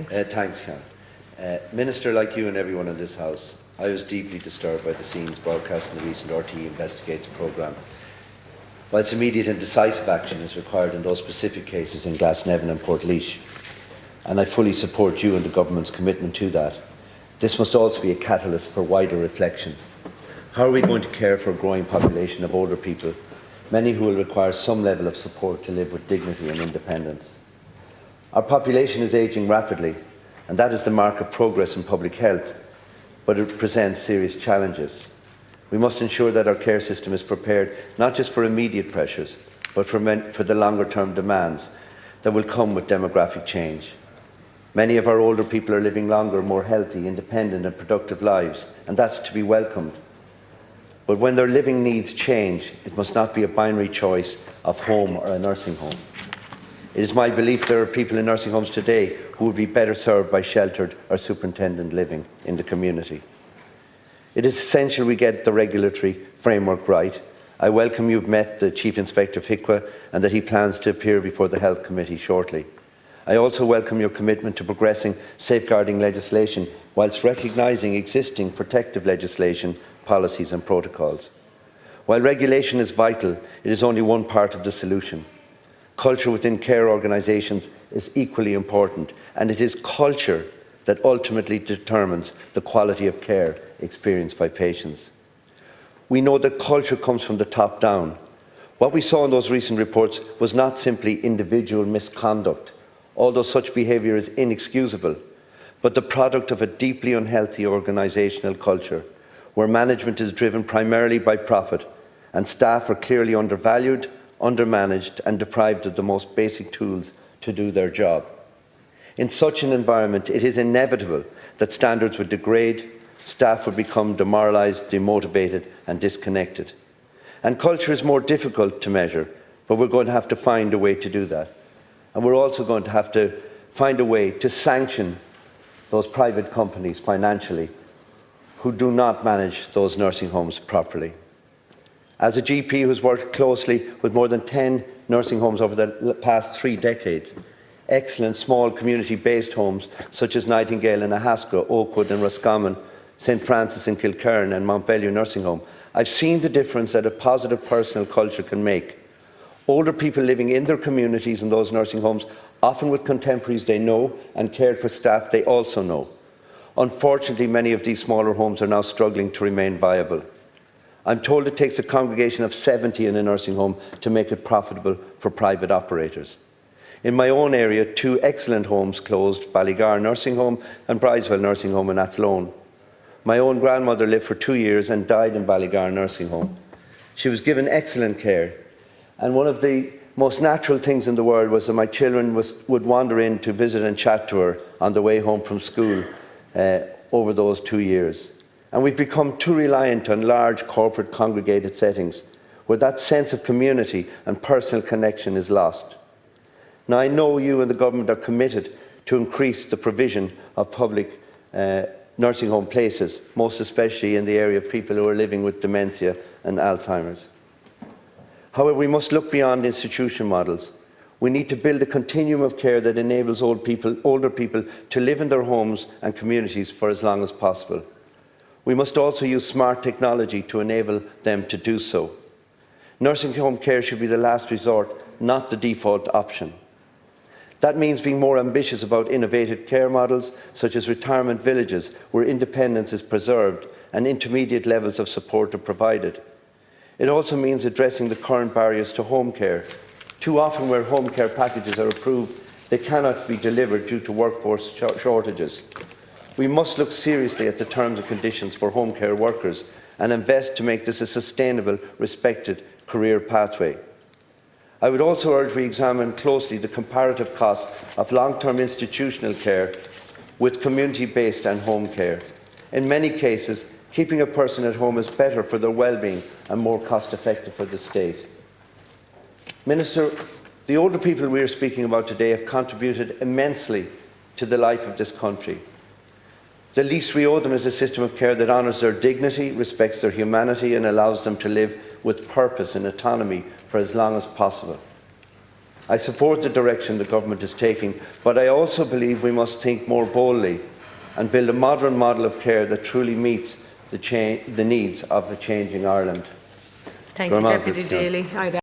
Thanks. Thanks, Karen. Minister, like you and everyone in this House, I was deeply disturbed by the scenes broadcast in the recent RTE Investigates programme. Whilst immediate and decisive action is required in those specific cases in Glasnevin and Portlaoise, and I fully support you and the Government's commitment to that, this must also be a catalyst for wider reflection. How are we going to care for a growing population of older people, many who will require some level of support to live with dignity and independence? Our population is ageing rapidly, and that is the mark of progress in public health, but it presents serious challenges. We must ensure that our care system is prepared not just for immediate pressures, but for the longer-term demands that will come with demographic change. Many of our older people are living longer, more healthy, independent and productive lives, and that's to be welcomed. But when their living needs change, it must not be a binary choice of home or a nursing home. It is my belief there are people in nursing homes today who would be better served by sheltered or superintended living in the community. It is essential we get the regulatory framework right. I welcome you've met the Chief Inspector of HICWA and that he plans to appear before the Health Committee shortly. I also welcome your commitment to progressing safeguarding legislation whilst recognising existing protective legislation, policies and protocols. While regulation is vital, it is only one part of the solution. Culture within care organisations is equally important, and it is culture that ultimately determines the quality of care experienced by patients. We know that culture comes from the top down. What we saw in those recent reports was not simply individual misconduct, although such behaviour is inexcusable, but the product of a deeply unhealthy organisational culture, where management is driven primarily by profit and staff are clearly undervalued, undermanaged and deprived of the most basic tools to do their job. In such an environment, it is inevitable that standards would degrade, staff would become demoralised, demotivated and disconnected. And culture is more difficult to measure, but we're going to have to find a way to do that. And we're also going to have to find a way to sanction those private companies financially who do not manage those nursing homes properly. As a GP who's worked closely with more than 10 nursing homes over the past 3 decades, excellent small community-based homes such as Nightingale in Ahasca, Oakwood in Roscommon, St Francis in Kilkerran and Mount Bellew Nursing Home, I've seen the difference that a positive personal culture can make. Older people living in their communities in those nursing homes, often with contemporaries they know and cared for staff they also know. Unfortunately, many of these smaller homes are now struggling to remain viable. I'm told it takes a congregation of 70 in a nursing home to make it profitable for private operators. In my own area, 2 excellent homes closed, Ballygar Nursing Home and Bridesville Nursing Home in Athlone. My own grandmother lived for 2 years and died in Ballygar Nursing Home. She was given excellent care, and one of the most natural things in the world was that my children would wander in to visit and chat to her on the way home from school over those 2 years. And we've become too reliant on large corporate congregated settings where that sense of community and personal connection is lost. Now, I know you and the Government are committed to increase the provision of public nursing home places, most especially in the area of people who are living with dementia and Alzheimer's. However, we must look beyond institution models. We need to build a continuum of care that enables older people to live in their homes and communities for as long as possible. We must also use smart technology to enable them to do so. Nursing home care should be the last resort, not the default option. That means being more ambitious about innovative care models, such as retirement villages, where independence is preserved and intermediate levels of support are provided. It also means addressing the current barriers to home care. Too often where home care packages are approved, they cannot be delivered due to workforce shortages. We must look seriously at the terms and conditions for home care workers and invest to make this a sustainable, respected career pathway. I would also urge we examine closely the comparative costs of long-term institutional care with community-based and home care. In many cases, keeping a person at home is better for their well-being and more cost-effective for the state. Minister, the older people we are speaking about today have contributed immensely to the life of this country. The least we owe them is a system of care that honours their dignity, respects their humanity and allows them to live with purpose and autonomy for as long as possible. I support the direction the government is taking, but I also believe we must think more boldly and build a modern model of care that truly meets the needs of a changing Ireland. Thank you, Deputy Daly.